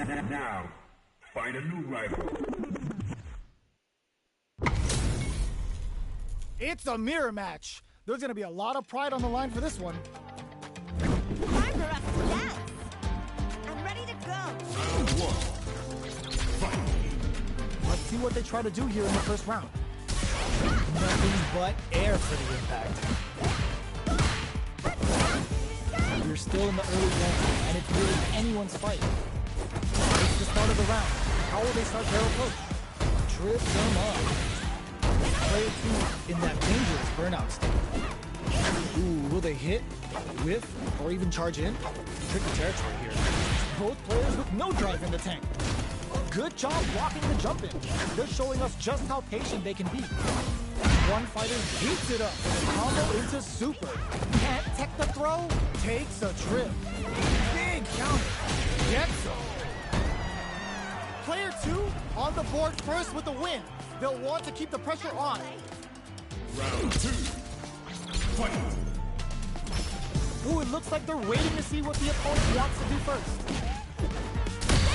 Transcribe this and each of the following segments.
Now, find a new rival. It's a mirror match. There's going to be a lot of pride on the line for this one. Time for us to dance. I'm ready to go. Round one. Fight. Let's see what they try to do here in the first round. Nothing but air for the impact. We're still in the early game, and it's really anyone's fight. It's the start of the round. How will they start their approach? Trip them up. Player 2 in that dangerous burnout state. Ooh, will they hit, whiff, or even charge in? Tricky territory here. Both players with no drive in the tank. Good job blocking the jump in. They're showing us just how patient they can be. One fighter beats it up with a combo into super. Can't tech the throw, takes a trip. Big counter. Gets some. Player 2 on the board first with the win. They'll want to keep the pressure on. Round 2. Fight. Ooh, it looks like they're waiting to see what the opponent wants to do first.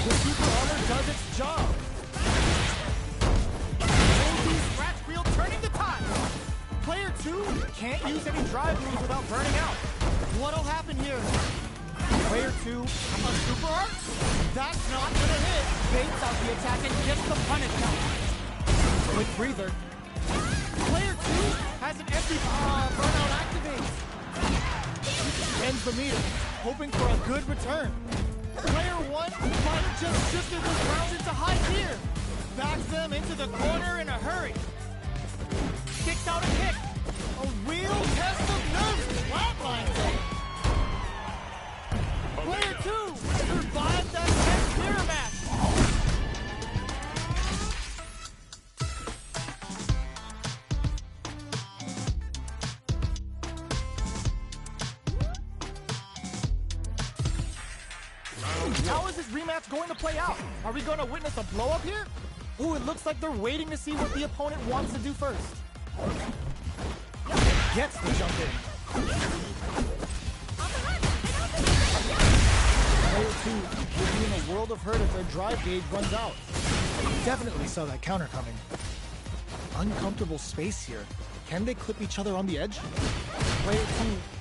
The super armor does its job. Scratch wheel turning the tide. Player 2 can't use any drive moves without burning out. What'll happen here? Player 2, a super arm? That's not gonna hit. Baits out the attack and gets the punish count. Quick breather. Player 2 has an empty burnout activates. Ends the meter, hoping for a good return. Player 1 might have just shifted this round into high gear. Backs them into the corner in a hurry. Kicks out a kick. A real test of nerves. Flatlines it. Player 2 survived that tense mirror match. How is this rematch going to play out? Are we going to witness a blow-up here? Ooh, it looks like they're waiting to see what the opponent wants to do first. Gets the jump in. Player 2 will be in a world of hurt if their drive gauge runs out. Definitely saw that counter coming. Uncomfortable space here. Can they clip each other on the edge? Player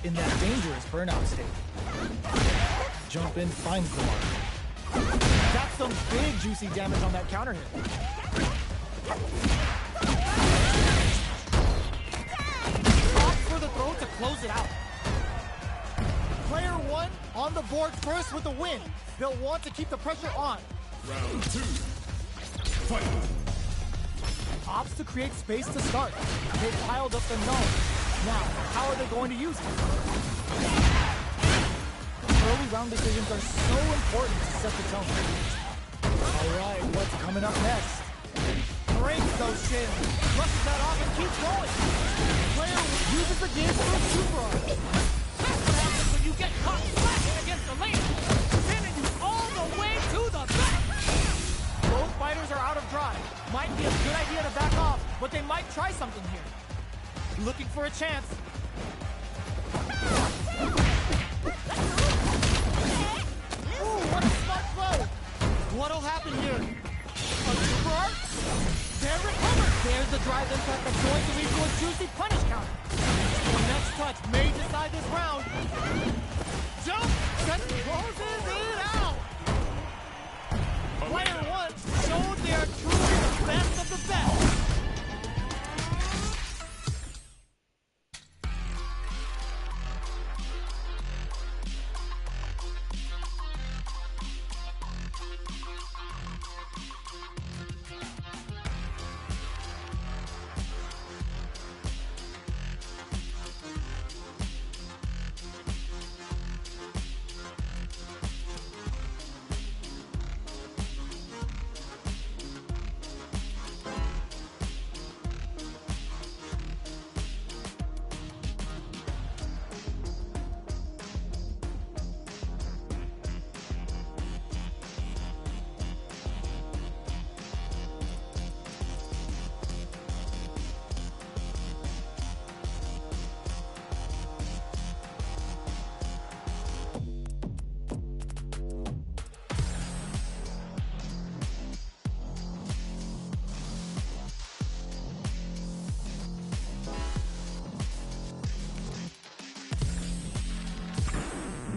2 in that dangerous burnout state. Jump in, finds the mark. That's some big juicy damage on that counter hit. Opts for the throw to close it out. Player 1 on the board first with the win. They'll want to keep the pressure on. Round 2. Fight. Opts to create space to start. They piled up the knowledge. Now, how are they going to use it? Early round decisions are so important to set the tone. Alright, what's coming up next? Breaks those shins, brushes that off and keeps going. Player uses the gears for a super arm. That's what happens when you get caught slashing against the lane. Pinning you all the way to the back. Both fighters are out of drive. Might be a good idea to back off, but they might try something here. Looking for a chance. What a smart flow! What'll happen here? A super arm? They're recovered! There's the drive impact that's going to lead to a juicy punish counter. The next touch may decide this round. Jump! That closes it out! Player 1 showed they are truly the best of the best.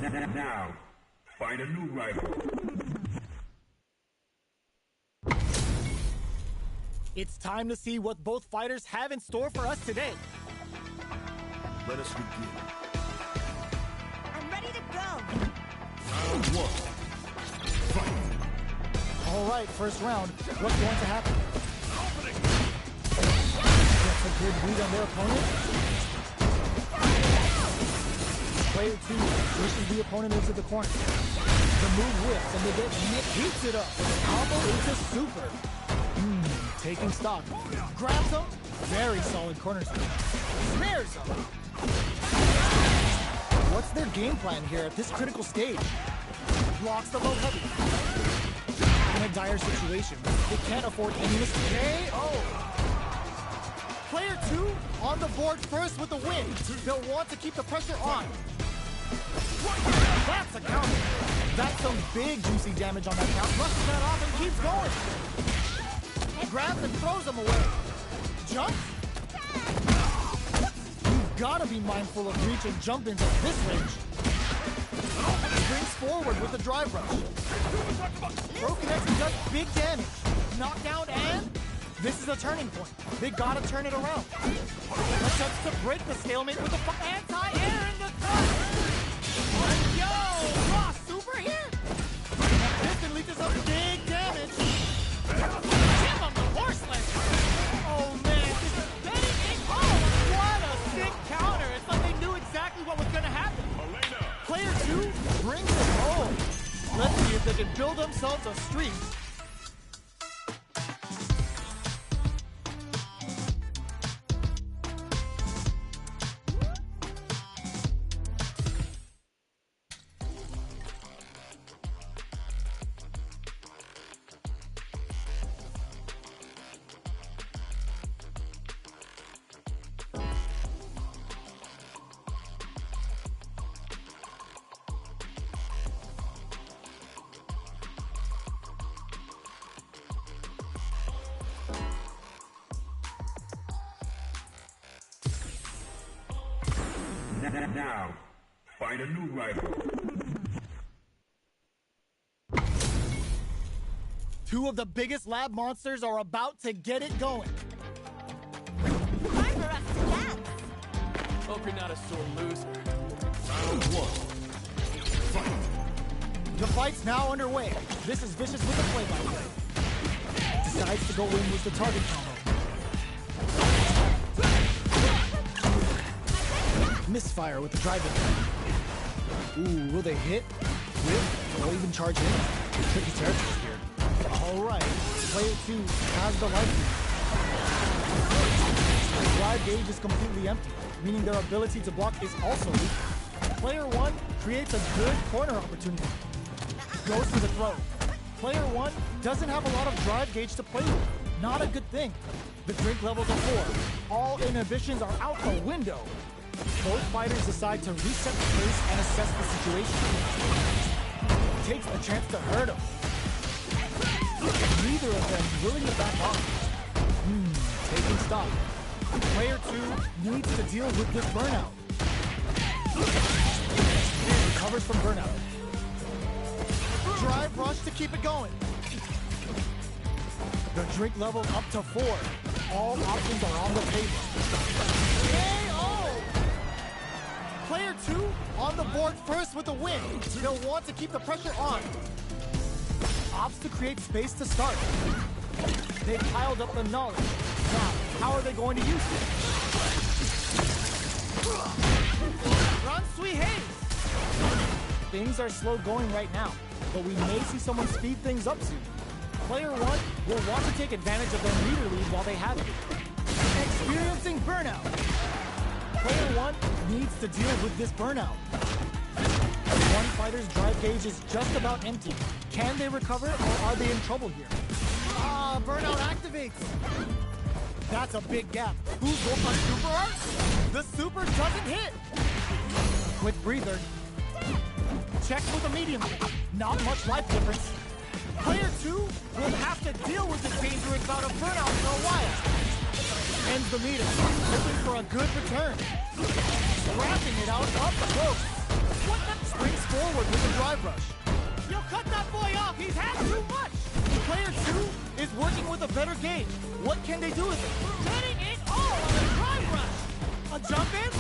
Now, find a new rival. It's time to see what both fighters have in store for us today. Let us begin. I'm ready to go. Round one. Fight. All right, first round. What's going to happen? Gets a good read on their opponent. Player 2 pushes the opponent into the corner. The move whips and the get Nick heats it up. Combo into super. Taking stock. Grabs him. Very solid corner sweep. Snares him. What's their game plan here at this critical stage? Blocks the low heavy. In a dire situation, they can't afford any mistake. Player 2 on the board first with the win. They'll want to keep the pressure on. That's a counter. That's some big juicy damage on that count. Brushes that off and keeps going. Grabs and throws him away. Jump. You've got to be mindful of reach and jump ins at this range. Springs forward with the drive rush. Throw connects and does big damage. Knockdown and this is a turning point. They got to turn it around. Attempts to break the stalemate with the anti-air in the cut. Yo, raw super here. This unleashes some big damage. Give him the horse leg. Oh man, this is betting in. Oh, what a sick counter. It's like they knew exactly what was going to happen. Player 2 brings it home. Let's see if they can build themselves a streak. Now, find a new rival. Two of the biggest lab monsters are about to get it going. Time for us to dance. Hope you're not a sore loser. Round one. Fight. The fight's now underway. This is Vicious with the play-by-play. Decides to go in with the target combo. Misfire with the drive-in. Ooh, will they hit? Whip? Or even charge in? Tricky territory here. Alright, player 2 has the life lead. The drive gauge is completely empty, meaning their ability to block is also weak. Player 1 creates a good corner opportunity. Goes for the throw. Player 1 doesn't have a lot of drive gauge to play with. Not a good thing. The drink levels are 4. All inhibitions are out the window. Both fighters decide to reset the pace and assess the situation. Takes the chance to hurt him. Neither of them willing to back off. Taking stock. Player 2 needs to deal with this burnout. Recovers from burnout. Drive rush to keep it going. The drink level up to 4. All options are on the table. Player 2 on the board first with the win. They'll want to keep the pressure on. Opts to create space to start. They piled up the knowledge. Now, how are they going to use it? Run, sweet haze! Things are slow going right now, but we may see someone speed things up soon. Player 1 will want to take advantage of their leader lead while they have it. Experiencing burnout. Player 1 needs to deal with this burnout. One fighter's drive gauge is just about empty. Can they recover or are they in trouble here? Burnout activates. That's a big gap. Who's going on super art? The super doesn't hit. Quick breather. Checks with a medium. Not much life difference. Player 2 will have to deal with this dangerous bout of burnout for a while. Ends the meter, hoping for a good return. Wrapping it out up close. What the springs forward with the drive rush. Yo, cut that boy off! He's had too much! Player 2 is working with a better gauge. What can they do with it? Putting it all on the drive rush! A jump in?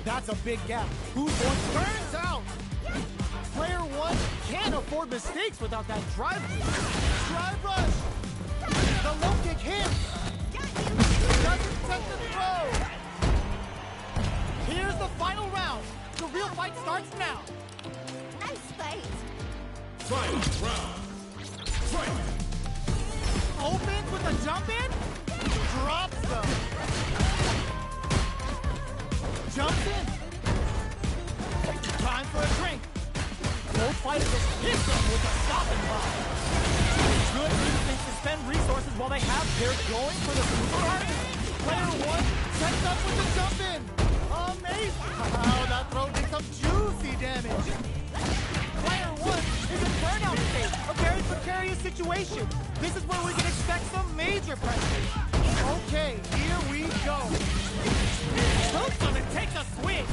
That's a big gap. Who's going to burns out? Player 1 can't afford mistakes without that drive rush. Drive rush! The low kick hits! Doesn't set the throw! Here's the final round. The real fight starts now. Nice fight. Final round. Fight! Opens with a jump in, drops them. Jumps in. Time for a drink. Both fighters just hit them with a stopping block. Good defense to spend resources while they have theirs going for the super hard. Player 1 sets up with the jump in. Amazing. Wow, that throw did some juicy damage. Player 1 is in burnout state, a very precarious situation. This is where we can expect some major pressure. Okay, here we go. Hooks him and takes a swing!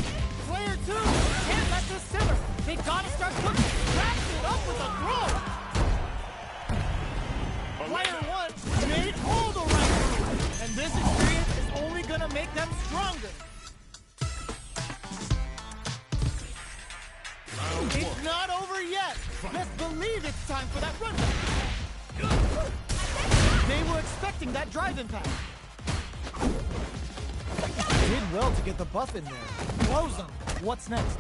Player 2 Can't let this simmer! They gotta start cooking! Wraps it up with a throw! Player 1 made all the right moves, and this experience is only gonna make them stronger. It's not over yet. Let's believe it's time for that run back. They were expecting that drive impact. Did well to get the buff in there. Close them. What's next?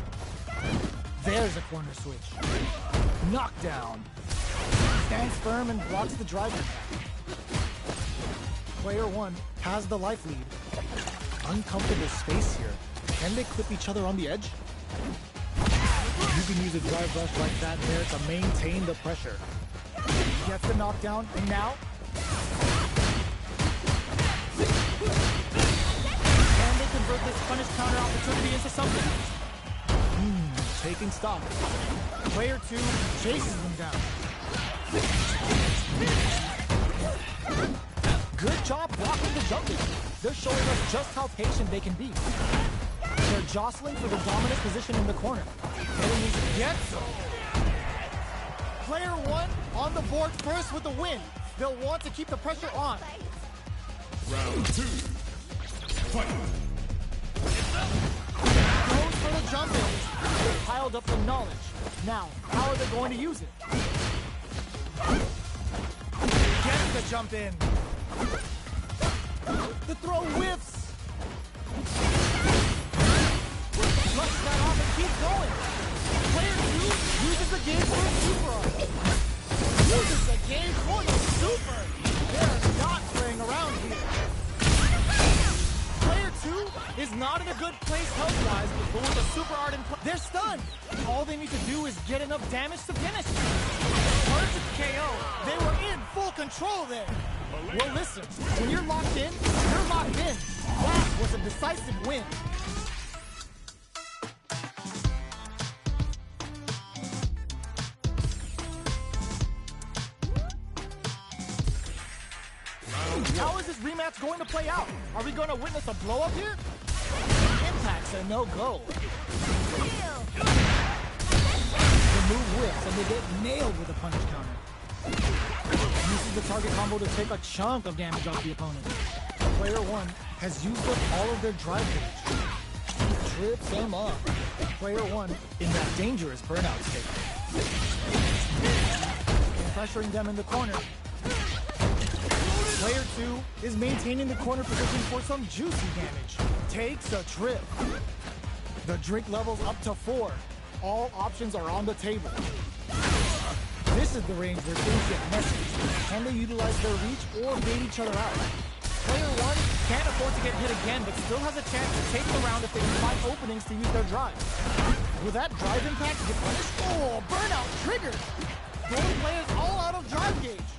There's a corner switch. Knockdown. Stands firm and blocks the drive impact. Player 1 has the life lead. Uncomfortable space here. Can they clip each other on the edge? You can use a drive rush like that there to maintain the pressure. Gets the knockdown, and now... Can they convert this punish counter opportunity into something? Taking stock. Player 2 chases them down. Good job blocking the jumping. They're showing us just how patient they can be. They're jostling for the dominant position in the corner. Enemies get some. Player 1 on the board first with the win. They'll want to keep the pressure on. Round 2. Fight! Goes for the jump in. They've piled up some knowledge. Now, how are they going to use it? Gets the jump in. The throw whiffs. Flush that off and keep going. Player 2 uses the gauge for a super arm. Uses the gauge for the super. They're not playing around here. Player 2 is not in a good place health-wise, but with a super art in play, they're stunned. All they need to do is get enough damage to finish. Perfect KO. They were in full control there. Well, listen, when you're locked in, you're locked in. That was a decisive win. How is this rematch going to play out? Are we going to witness a blow-up here? Impact's a no-go. The move whiffs and they get nailed with a punish counter. Uses the target combo to take a chunk of damage off the opponent. Player 1 has used up all of their drive gauge. Trips them up. Player 1 in that dangerous burnout state. Pressuring them in the corner. Player 2 is maintaining the corner position for some juicy damage. Takes a trip. The drink level's up to 4. All options are on the table. This is the range where things get messy. Can they utilize their reach or bait each other out? Player 1 can't afford to get hit again, but still has a chance to take the round if they can find openings to use their drive. Will that drive impact get punished? Oh, burnout triggered! Both players all out of drive gauge.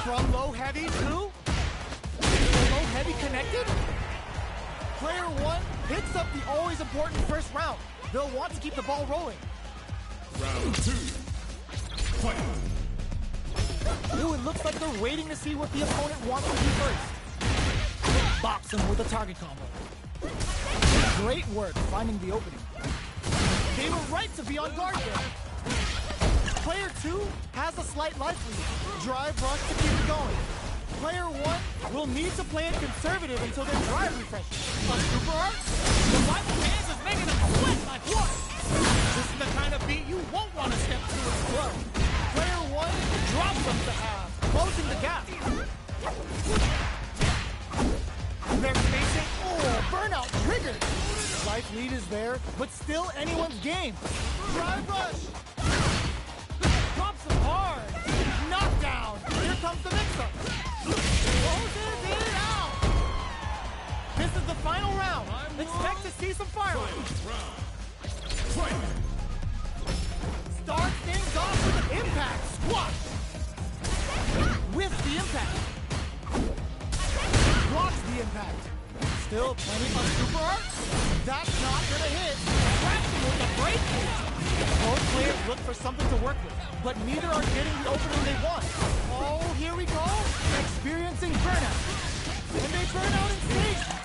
From low heavy to low heavy connected? Player 1 hits up the always important first round. They'll want to keep the ball rolling. Round 2. Fight! Ooh, it looks like they're waiting to see what the opponent wants to do first. Box him with a target combo. Great work finding the opening. They were right to be on guard there. Player 2 has a slight life lead. Drive rush to keep it going. Player 1 will need to play it conservative until their drive refreshes. A super art? The rival fans is making them sweat like water. This is the kind of beat you won't want to step through as well. Player 1 drops them to half, closing the gap. They're facing, burnout triggered. Life lead is there, but still anyone's game. Drive rush. Drops them hard. Knockdown. Here comes the mix-up. Closes it out. This is the final round. Expect to see some fireworks. Start things off with an impact. Squash. With the impact. Blocks the impact. Still plenty of super art. That's not gonna hit. Crashing with a break. Both players look for something to work with, but neither are getting the opening they want. Oh, here we go. Experiencing burnout. And they burn out in stage